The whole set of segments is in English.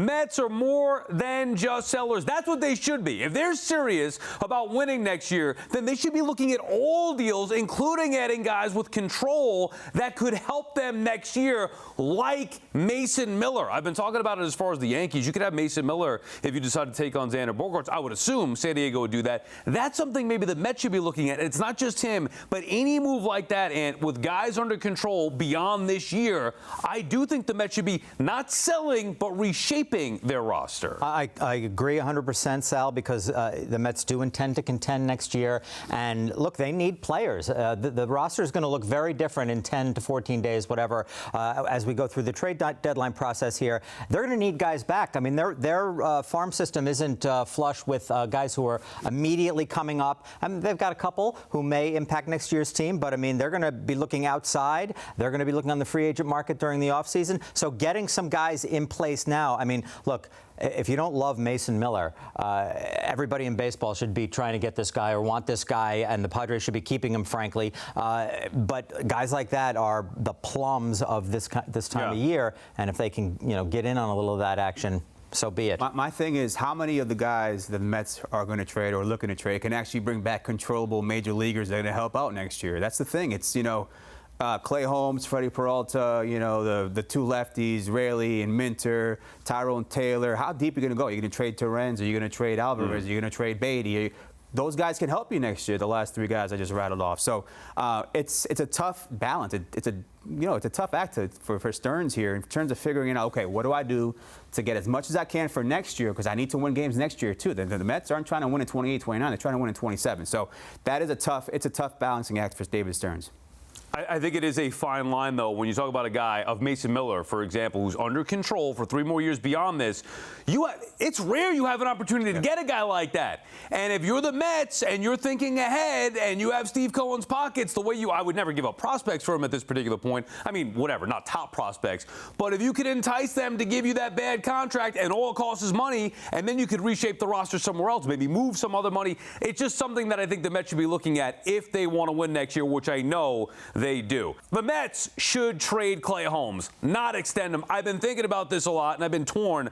Mets are more than just sellers. That's what they should be. If they're serious about winning next year, then they should be looking at all deals, including adding guys with control that could help them next year, like Mason Miller. I've been talking about it as far as the Yankees. You could have Mason Miller if you decide to take on Xander Bogaerts. I would assume San Diego would do that. That's something maybe the Mets should be looking at. It's not just him, but any move like that, and with guys under control beyond this year, I do think the Mets should be not selling, but reshaping their roster. I agree 100%, Sal, because the Mets do intend to contend next year. And look, they need players. The roster is going to look very different in 10 to 14 days, whatever, as we go through the trade deadline process here. They're going to need guys back. I mean, their farm system isn't flush with guys who are immediately coming up. I mean, they've got a couple who may impact next year's team, but I mean, they're going to be looking outside. They're going to be looking on the free agent market during the offseason. So getting some guys in place now, I mean, look, if you don't love Mason Miller, everybody in baseball should be trying to get this guy or want this guy, and the Padres should be keeping him, frankly. But guys like that are the plums of this time of year, and if they can, get in on a little of that action, so be it. My thing is, how many of the guys the Mets are going to trade or looking to trade can actually bring back controllable major leaguers that are going to help out next year? That's the thing. It's, Clay Holmes, Freddie Peralta, the two lefties, Raley and Minter, Tyrone Taylor. How deep are you going to go? Are you going to trade Torrens? Are you going to trade Alvarez? Are you going to trade Beatty? Those guys can help you next year, the last three guys I just rattled off. So it's a tough balance. It's a tough act for Stearns here in terms of figuring out, okay, what do I do to get as much as I can for next year, because I need to win games next year too. The Mets aren't trying to win in 28, 29. They're trying to win in 27. So that is a tough balancing act for David Stearns. I think it is a fine line, though, when you talk about a guy of Mason Miller, for example, who's under control for 3 more years beyond this. It's rare you have an opportunity to get a guy like that. And if you're the Mets and you're thinking ahead and you have Steve Cohen's pockets, I would never give up prospects for him at this particular point. I mean, whatever, not top prospects. But if you could entice them to give you that bad contract and all it costs is money, and then you could reshape the roster somewhere else, maybe move some other money, it's just something that I think the Mets should be looking at if they want to win next year, which I know they do. The Mets should trade Clay Holmes, not extend him. I've been thinking about this a lot, and I've been torn.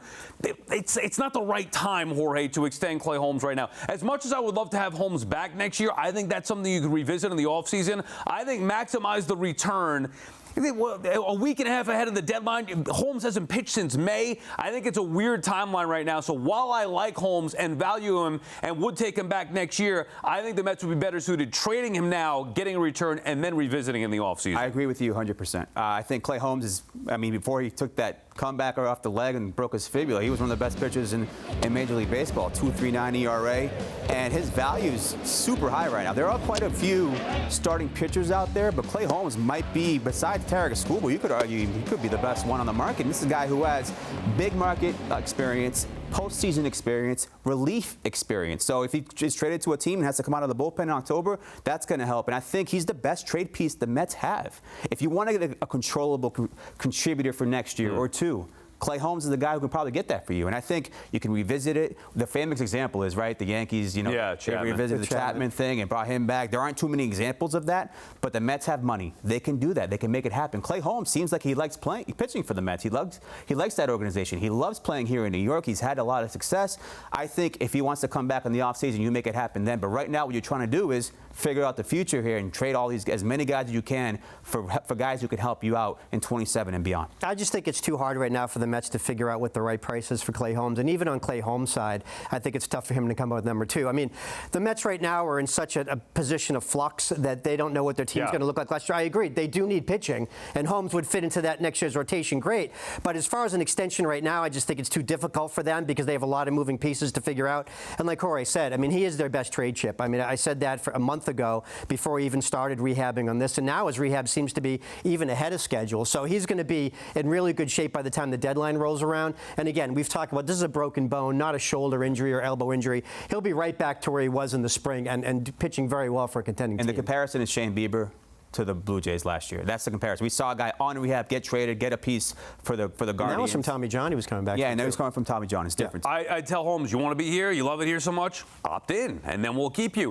It's not the right time, Jorge, to extend Clay Holmes right now. As much as I would love to have Holmes back next year, I think that's something you could revisit in the offseason. I think maximize the return. A week and a half ahead of the deadline. Holmes hasn't pitched since May. I think it's a weird timeline right now. So while I like Holmes and value him and would take him back next year, I think the Mets would be better suited trading him now, getting a return, and then revisiting in the offseason. I agree with you 100%. I think Clay Holmes is, before he took that comeback off the leg and broke his fibula, he was one of the best pitchers in Major League Baseball, 2.39 ERA, and his value is super high right now. There are quite a few starting pitchers out there, but Clay Holmes might be, besides Tarek Skubal, you could argue he could be the best one on the market. And this is a guy who has big market experience, postseason experience, relief experience. So if he is traded to a team and has to come out of the bullpen in October, that's going to help. And I think he's the best trade piece the Mets have. If you want to get a controllable contributor for next year or two, Clay Holmes is the guy who can probably get that for you. And I think you can revisit it. The famous example is, right, the Yankees, they revisited the Chapman thing and brought him back. There aren't too many examples of that, but the Mets have money. They can do that. They can make it happen. Clay Holmes seems like he likes pitching for the Mets. He likes that organization. He loves playing here in New York. He's had a lot of success. I think if he wants to come back in the offseason, you make it happen then. But right now, what you're trying to do is figure out the future here and trade as many guys as you can for guys who can help you out in 27 and beyond. I just think it's too hard right now for the Mets to figure out what the right price is for Clay Holmes. And even on Clay Holmes' side, I think it's tough for him to come up with number 2. I mean, the Mets right now are in such a position of flux that they don't know what their team's going to look like last year. I agree. They do need pitching, and Holmes would fit into that next year's rotation great. But as far as an extension right now, I just think it's too difficult for them because they have a lot of moving pieces to figure out. And like Jorge said, I mean, he is their best trade chip. I mean, I said that for a month ago before he even started rehabbing on this. And now his rehab seems to be even ahead of schedule. So he's going to be in really good shape by the time the deadline rolls around. And again, we've talked about this is a broken bone, not a shoulder injury or elbow injury. He'll be right back to where he was in the spring and pitching very well for a contending team. And the comparison is Shane Bieber to the Blue Jays last year. That's the comparison. We saw a guy on rehab get traded, get a piece for the Guardians. And that was from Tommy John. He was coming back. Yeah, and that was coming from Tommy John. It's different. I tell Holmes, you want to be here? You love it here so much? Opt in, and then we'll keep you.